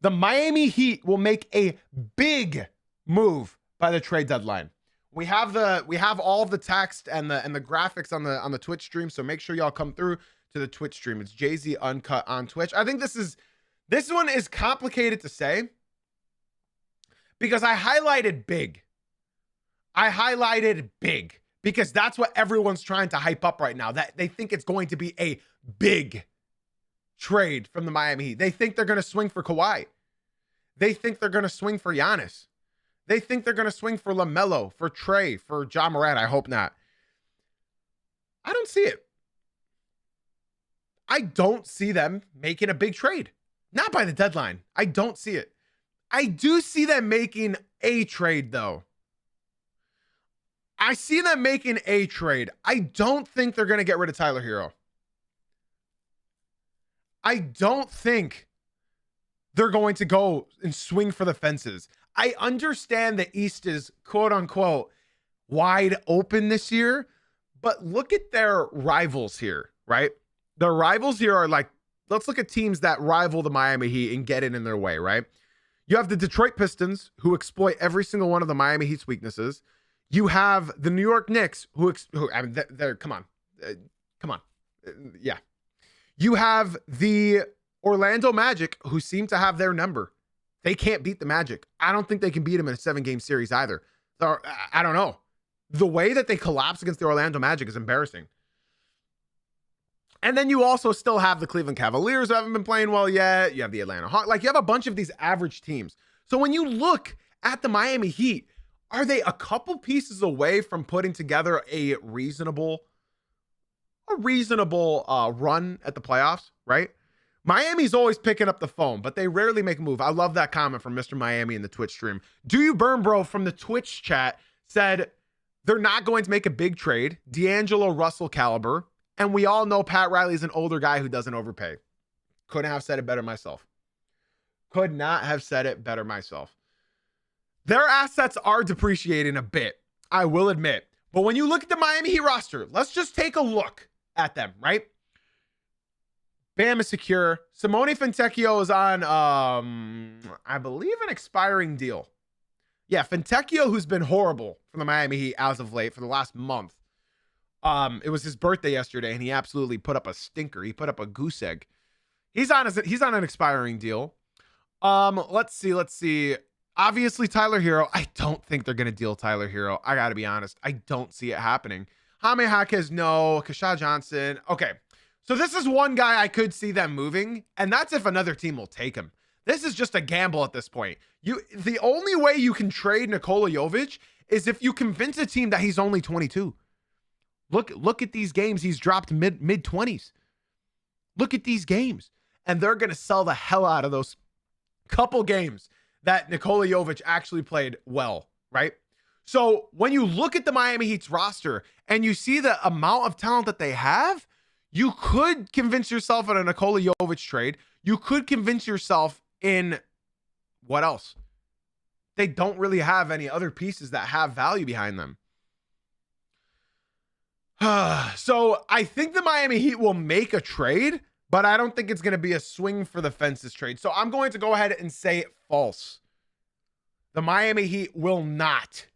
The Miami Heat will make a big move by the trade deadline. We have all of the text and the graphics on the Twitch stream. So make sure y'all come through to the Twitch stream. It's Jay-Z Uncut on Twitch. I think this one is complicated to say because I highlighted big. Because that's what everyone's trying to hype up right now. That they think it's going to be a big trade from the Miami Heat. They think they're going to swing for Kawhi. They think they're going to swing for Giannis. They think they're going to swing for LaMelo, for Trey, for Ja Morant. I hope not. I don't see it. I don't see them making a big trade. Not by the deadline. I don't see it. I do see them making a trade, though. I see them making a trade. I don't think they're going to get rid of Tyler Hero. I don't think they're going to go and swing for the fences. I understand the East is quote unquote wide open this year, but look at their rivals here, right? Their rivals here are like, let's look at teams that rival the Miami Heat and get it in their way, right? You have the Detroit Pistons who exploit every single one of the Miami Heat's weaknesses. You have the New York Knicks who I mean, they're come on. Yeah. You have the Orlando Magic who seem to have their number. They can't beat the Magic. I don't think they can beat them in a 7-game series either. I don't know. The way that they collapse against the Orlando Magic is embarrassing. And then you also still have the Cleveland Cavaliers who haven't been playing well yet. You have the Atlanta Hawks. Like, you have a bunch of these average teams. So when you look at the Miami Heat, are they a couple pieces away from putting together a reasonable run at the playoffs, right? Miami's always picking up the phone, but they rarely make a move. I love that comment from Mr. Miami in the Twitch stream. Do You Burn Bro from the Twitch chat said they're not going to make a big trade. D'Angelo Russell caliber. And we all know Pat Riley's an older guy who doesn't overpay. Couldn't have said it better myself. Could not have said it better myself. Their assets are depreciating a bit, I will admit. But when you look at the Miami Heat roster, let's just take a look at them, right? Bam is secure. Simone Fontecchio is on, I believe, an expiring deal. Yeah, Fontecchio, who's been horrible for the Miami Heat as of late for the last month. It was his birthday yesterday, and he absolutely put up a stinker. He put up a goose egg. He's on an expiring deal. Let's see. Obviously, Tyler Hero. I don't think they're gonna deal Tyler Hero. I gotta be honest. I don't see it happening. Jaime Jaquez, no. Kashad Johnson. Okay. So this is one guy I could see them moving, and that's if another team will take him. This is just a gamble at this point. The only way you can trade Nikola Jovic is if you convince a team that he's only 22. Look at these games. He's dropped mid 20s. Look at these games. And they're going to sell the hell out of those couple games that Nikola Jovic actually played well, right? So when you look at the Miami Heat's roster and you see the amount of talent that they have, you could convince yourself in a Nikola Jovic trade. You could convince yourself in what else? They don't really have any other pieces that have value behind them. So I think the Miami Heat will make a trade, but I don't think it's going to be a swing for the fences trade. So I'm going to go ahead and say false. The Miami Heat will not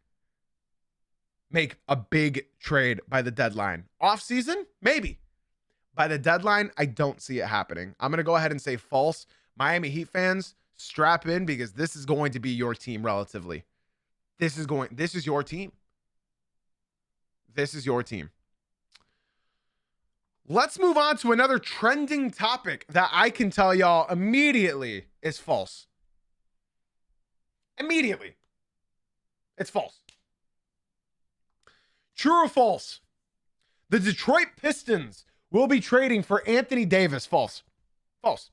make a big trade by the deadline. Off season, maybe. By the deadline, I don't see it happening. I'm going to go ahead and say false. Miami Heat fans, strap in because this is going to be your team relatively. This is your team. This is your team. Let's move on to another trending topic that I can tell y'all immediately is false. Immediately. It's false. True or false? The Detroit Pistons will be trading for Anthony Davis. False. False.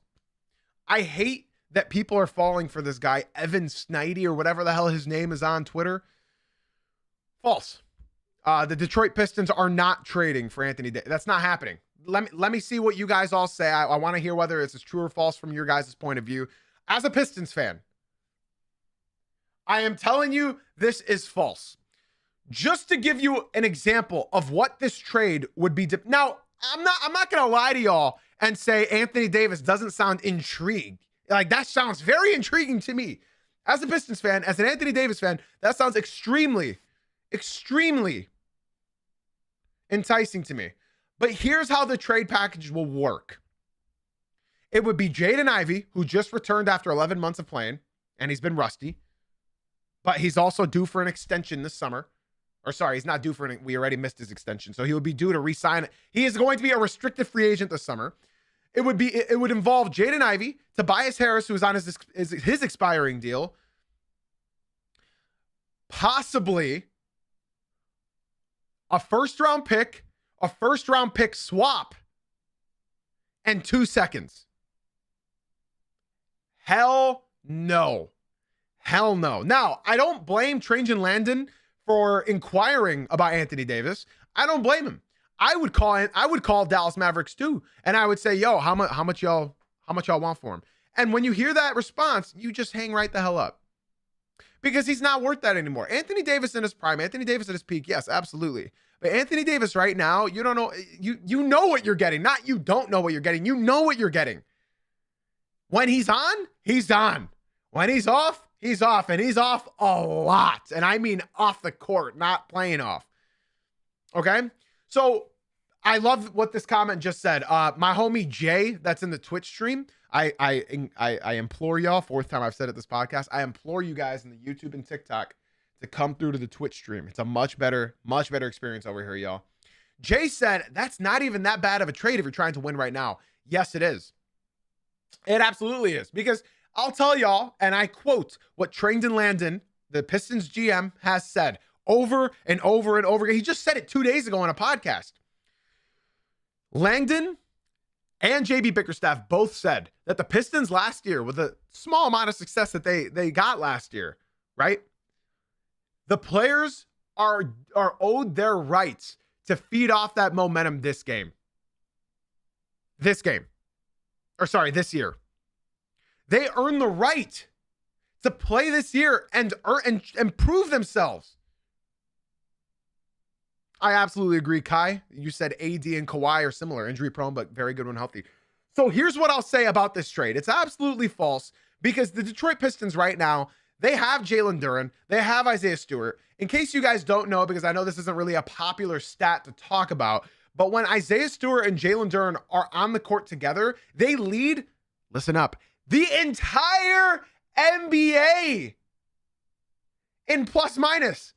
I hate that people are falling for this guy, Evan Snidey, or whatever the hell his name is on Twitter. False. The Detroit Pistons are not trading for Anthony Davis. That's not happening. Let me see what you guys all say. I want to hear whether it's true or false from your guys' point of view. As a Pistons fan, I am telling you this is false. Just to give you an example of what this trade would be. Now, I'm not going to lie to y'all and say Anthony Davis doesn't sound intrigued. Like, that sounds very intriguing to me. As a Pistons fan, as an Anthony Davis fan, that sounds extremely enticing to me. But here's how the trade package will work. It would be Jaden Ivey, who just returned after 11 months of playing, and he's been rusty. But he's also due for an extension this summer. Or sorry, he's not due for we already missed his extension. So he would be due to re-sign it. He is going to be a restricted free agent this summer. It would involve Jaden Ivey, Tobias Harris, who's on his expiring deal. Possibly a first round pick swap, and 2 seconds. Hell no. Hell no. Now, I don't blame Trajan Landon for inquiring about Anthony Davis. I don't blame him. I would call Dallas Mavericks too, and I would say, "Yo, how much y'all want for him?" And when you hear that response, you just hang right the hell up. Because he's not worth that anymore. Anthony Davis in his prime, Anthony Davis at his peak, yes, absolutely. But Anthony Davis right now, you don't know, you know what you're getting. Not you don't know what you're getting. You know what you're getting. When he's on, he's on. When he's off, he's off. And he's off a lot. And I mean off the court, not playing off. Okay? So I love what this comment just said. My homie Jay, that's in the Twitch stream, I implore y'all, fourth time I've said it this podcast, I implore you guys in the YouTube and TikTok to come through to the Twitch stream. It's a much better experience over here, y'all. Jay said, that's not even that bad of a trade if you're trying to win right now. Yes, it is. It absolutely is. Because I'll tell y'all, and I quote what Traindon Landon, the Pistons GM, has said over and over and over again. He just said it 2 days ago on a podcast. Langdon and JB Bickerstaff both said that the Pistons last year, with a small amount of success that they got last year, right? The players are owed their rights to feed off that momentum this game. This year. They earn the right to play this year and prove themselves. I absolutely agree, Kai. You said AD and Kawhi are similar, injury prone, but very good when healthy. So here's what I'll say about this trade. It's absolutely false because the Detroit Pistons right now, they have Jalen Duren. They have Isaiah Stewart. In case you guys don't know, because I know this isn't really a popular stat to talk about, but when Isaiah Stewart and Jalen Duren are on the court together, they lead, listen up, the entire NBA in plus minus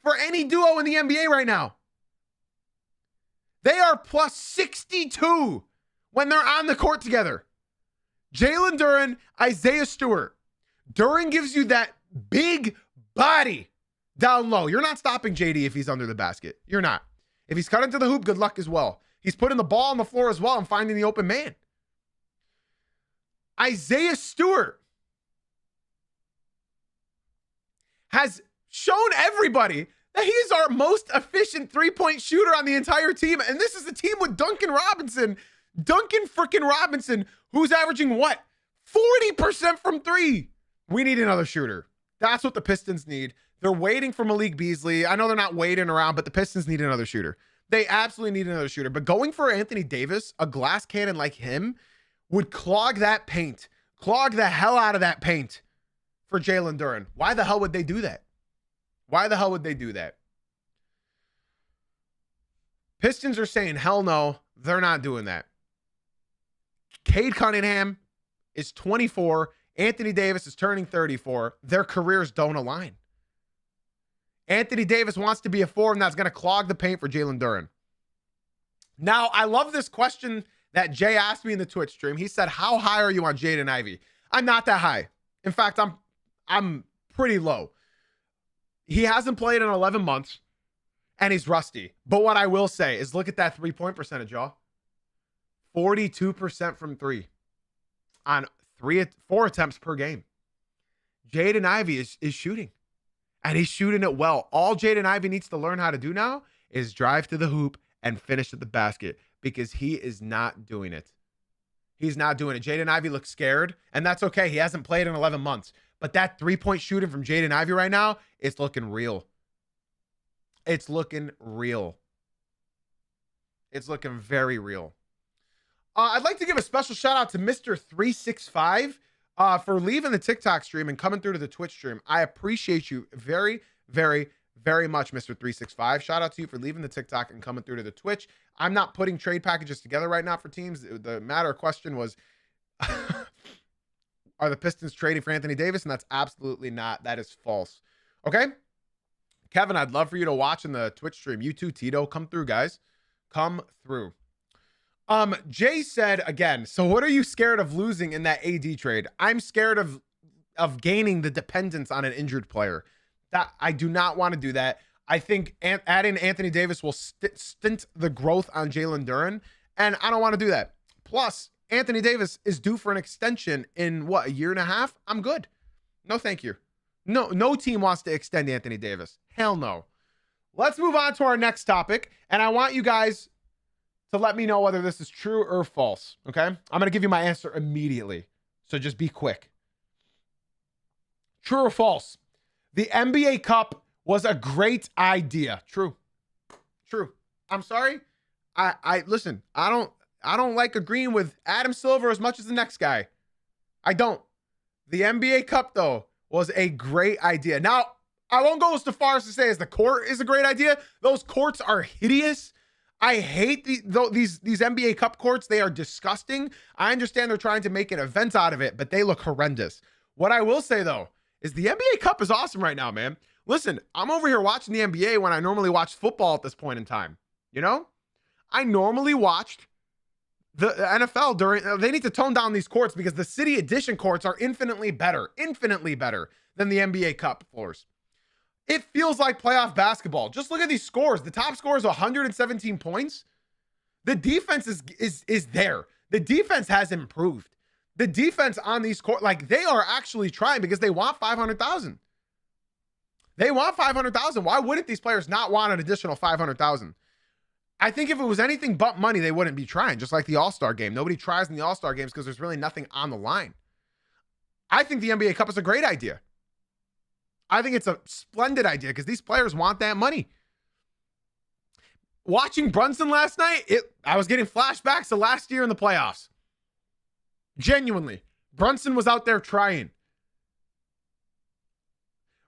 for any duo in the NBA right now. They are plus 62 when they're on the court together. Jalen Duren, Isaiah Stewart. Duren gives you that big body down low. You're not stopping JD if he's under the basket. You're not. If he's cutting to the hoop, good luck as well. He's putting the ball on the floor as well and finding the open man. Isaiah Stewart has shown everybody that he is our most efficient three-point shooter on the entire team. And this is the team with Duncan Robinson, who's averaging what? 40% from three. We need another shooter. That's what the Pistons need. They're waiting for Malik Beasley. I know they're not waiting around, but the Pistons need another shooter. They absolutely need another shooter. But going for Anthony Davis, a glass cannon like him, would clog that paint. Clog the hell out of that paint for Jalen Duren. Why the hell would they do that? Pistons are saying, hell no, they're not doing that. Cade Cunningham is 24. Anthony Davis is turning 34. Their careers don't align. Anthony Davis wants to be a four, and that's going to clog the paint for Jalen Duren. Now, I love this question that Jay asked me in the Twitch stream. He said, how high are you on Jaden Ivey? I'm not that high. In fact, I'm pretty low. He hasn't played in 11 months, and he's rusty. But what I will say is look at that three-point percentage, y'all. 42% from three on 4 attempts per game. Jaden Ivey is shooting, and he's shooting it well. All Jaden Ivey needs to learn how to do now is drive to the hoop and finish at the basket, because he is not doing it. He's not doing it. Jaden Ivey looks scared, and that's okay. He hasn't played in 11 months. But that three-point shooting from Jaden Ivey right now, it's looking real. It's looking real. It's looking very real. I'd like to give a special shout out to Mr. 365 for leaving the TikTok stream and coming through to the Twitch stream. I appreciate you very, very, very much, Mr. 365. Shout out to you for leaving the TikTok and coming through to the Twitch. I'm not putting trade packages together right now for teams. The matter of question was, are the Pistons trading for Anthony Davis? And that's absolutely not. That is false. Okay? Kevin, I'd love for you to watch in the Twitch stream. You too, Tito. Come through, guys. Come through. Jay said again, so what are you scared of losing in that AD trade? I'm scared of gaining the dependence on an injured player. That I do not want to do that. I think adding Anthony Davis will stint the growth on Jalen Duren, and I don't want to do that. Plus, Anthony Davis is due for an extension in what, a year and a half? I'm good. No, thank you. No team wants to extend Anthony Davis. Hell no. Let's move on to our next topic, and I want you guys to let me know whether this is true or false, okay? I'm going to give you my answer immediately, so just be quick. True or false? The NBA Cup was a great idea. True. I'm sorry. I listen, I don't like agreeing with Adam Silver as much as the next guy. I don't. The NBA Cup, though, was a great idea. Now, I won't go as far as to say as the court is a great idea. Those courts are hideous. I hate these NBA Cup courts. They are disgusting. I understand they're trying to make an event out of it, but they look horrendous. What I will say, though, is the NBA Cup is awesome right now, man. Listen, I'm over here watching the NBA when I normally watch football at this point in time. You know, I normally watched the NFL during, they need to tone down these courts because the city edition courts are infinitely better than the NBA Cup floors. It feels like playoff basketball. Just look at these scores. The top score is 117 points. The defense is there. The defense has improved. The defense on these courts, like they are actually trying because they want 500,000. They want 500,000. Why wouldn't these players not want an additional 500,000? I think if it was anything but money, they wouldn't be trying, just like the All-Star game. Nobody tries in the All-Star games because there's really nothing on the line. I think the NBA Cup is a great idea. I think it's a splendid idea because these players want that money. Watching Brunson last night, I was getting flashbacks to last year in the playoffs. Genuinely. Brunson was out there trying.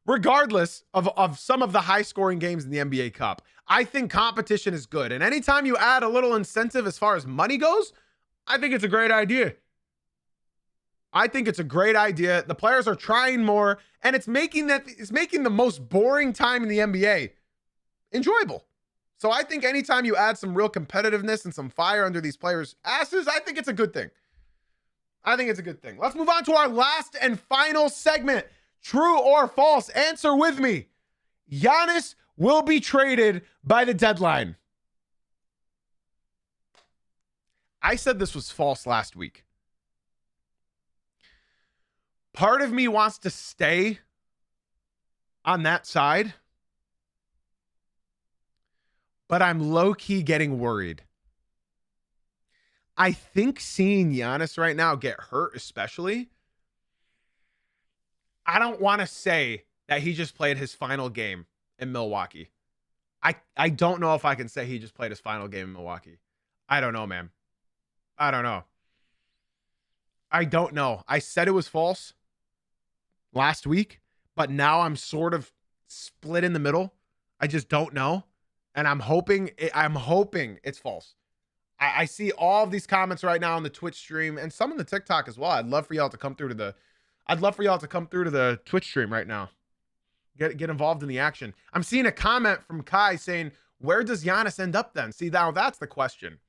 Regardless of some of the high-scoring games in the NBA Cup, I think competition is good. And anytime you add a little incentive as far as money goes, I think it's a great idea. I think it's a great idea. The players are trying more, and it's making the most boring time in the NBA enjoyable. So I think anytime you add some real competitiveness and some fire under these players' asses, I think it's a good thing. I think it's a good thing. Let's move on to our last and final segment. True or false? Answer with me. Giannis will be traded by the deadline. I said this was false last week. Part of me wants to stay on that side, but I'm low-key getting worried. I think seeing Giannis right now get hurt, especially, I don't want to say that he just played his final game in Milwaukee. I don't know if I can say he just played his final game in Milwaukee. I don't know, man. I don't know. I said it was false last week, but now I'm sort of split in the middle. I just don't know. And I'm hoping it's false. I see all of these comments right now on the Twitch stream and some on the TikTok as well. I'd love for y'all to come through to the Twitch stream right now. Get involved in the action. I'm seeing a comment from Kai saying, where does Giannis end up then? See, now that's the question.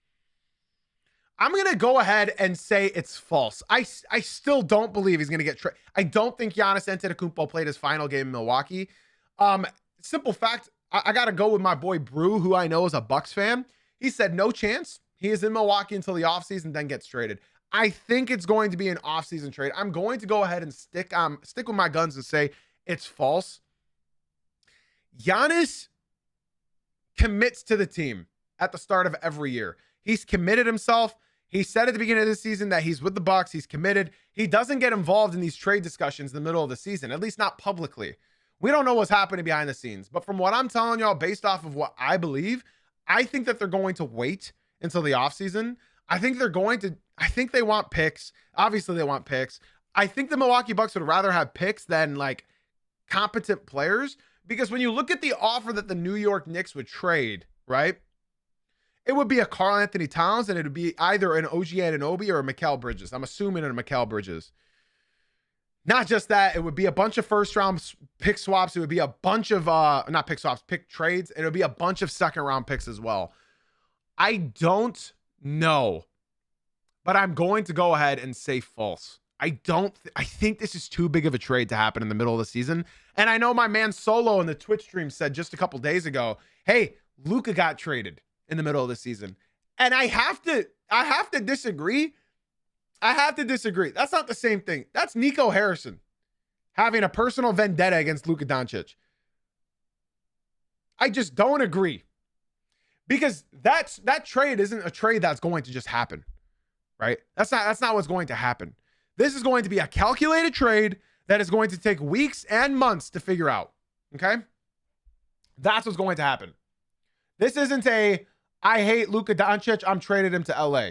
I'm going to go ahead and say it's false. I still don't believe he's going to get traded. I don't think Giannis Antetokounmpo played his final game in Milwaukee. Simple fact, I got to go with my boy Brew, who I know is a Bucks fan. He said no chance. He is in Milwaukee until the offseason, then gets traded. I think it's going to be an offseason trade. I'm going to go ahead and stick with my guns and say it's false. Giannis commits to the team at the start of every year. He's committed himself. He said at the beginning of the season that he's with the Bucks. He's committed. He doesn't get involved in these trade discussions in the middle of the season, at least not publicly. We don't know what's happening behind the scenes. But from what I'm telling y'all, based off of what I believe, I think that they're going to wait until the offseason. I think they want picks. Obviously, they want picks. I think the Milwaukee Bucks would rather have picks than like competent players, because when you look at the offer that the New York Knicks would trade, right? It would be a Karl Anthony Towns, and it would be either an OG Anunoby or a Mikal Bridges. I'm assuming a Mikal Bridges. Not just that, it would be a bunch of first-round pick swaps. It would be a bunch of, not pick swaps, pick trades. And it would be a bunch of second-round picks as well. I don't know, but I'm going to go ahead and say false. I think this is too big of a trade to happen in the middle of the season. And I know my man Solo in the Twitch stream said just a couple days ago, hey, Luka got traded in the middle of the season. And I have to disagree. That's not the same thing. That's Nico Harrison having a personal vendetta against Luka Doncic. I just don't agree. Because that trade isn't a trade that's going to just happen. Right? That's not what's going to happen. This is going to be a calculated trade that is going to take weeks and months to figure out. Okay? That's what's going to happen. This isn't I hate Luka Doncic, I'm traded him to LA.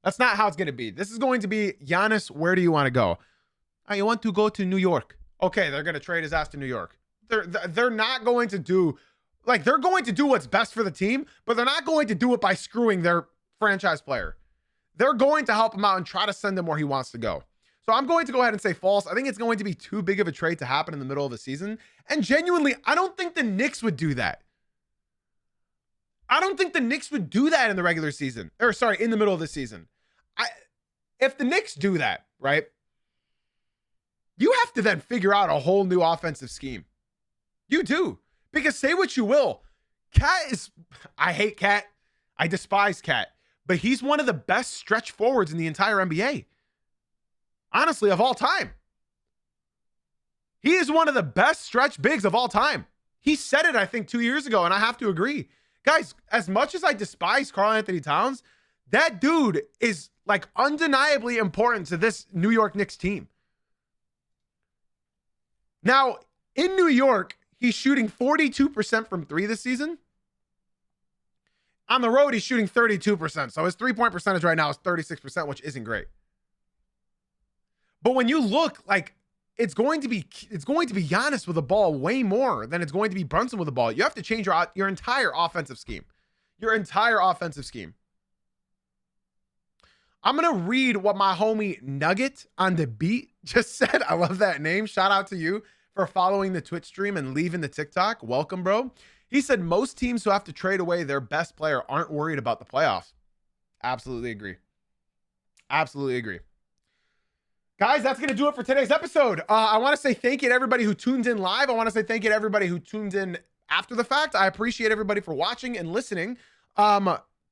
That's not how it's going to be. This is going to be, Giannis, where do you want to go? I want to go to New York. Okay, they're going to trade his ass to New York. They're not going to do, like, they're going to do what's best for the team, but they're not going to do it by screwing their franchise player. They're going to help him out and try to send him where he wants to go. So I'm going to go ahead and say false. I think it's going to be too big of a trade to happen in the middle of the season. And genuinely, I don't think the Knicks would do that. I don't think the Knicks would do that in the regular season. Or sorry, in the middle of the season. If the Knicks do that, right? You have to then figure out a whole new offensive scheme. You do. Because say what you will, I hate Cat. I despise Cat. But he's one of the best stretch forwards in the entire NBA. Honestly, of all time. He is one of the best stretch bigs of all time. He said it, I think, 2 years ago, and I have to agree. Guys, as much as I despise Karl Anthony Towns, that dude is like undeniably important to this New York Knicks team. Now, in New York, he's shooting 42% from three this season. On the road, he's shooting 32%. So his three-point percentage right now is 36%, which isn't great. But when you look, like, it's going to be Giannis with the ball way more than it's going to be Brunson with the ball. You have to change your entire offensive scheme. Your entire offensive scheme. I'm going to read what my homie Nugget on the Beat just said. I love that name. Shout out to you for following the Twitch stream and leaving the TikTok. Welcome, bro. He said most teams who have to trade away their best player aren't worried about the playoffs. Absolutely agree. Absolutely agree. Guys, that's going to do it for today's episode. I want to say thank you to everybody who tuned in live. I want to say thank you to everybody who tuned in after the fact. I appreciate everybody for watching and listening.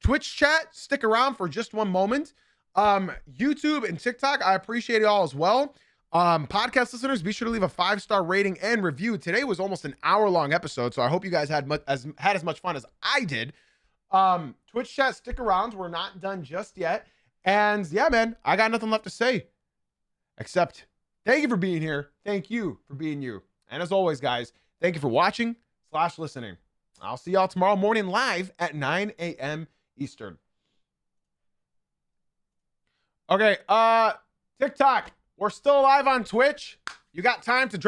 Twitch chat, stick around for just one moment. YouTube and TikTok, I appreciate it all as well. Podcast listeners, be sure to leave a 5-star rating and review. Today was almost an hour-long episode, so I hope you guys had as much fun as I did. Twitch chat, stick around. We're not done just yet. And yeah, man, I got nothing left to say. Except, thank you for being here. Thank you for being you. And as always, guys, thank you for watching / listening. I'll see y'all tomorrow morning live at 9 a.m. Eastern. Okay, TikTok. We're still live on Twitch. You got time to drop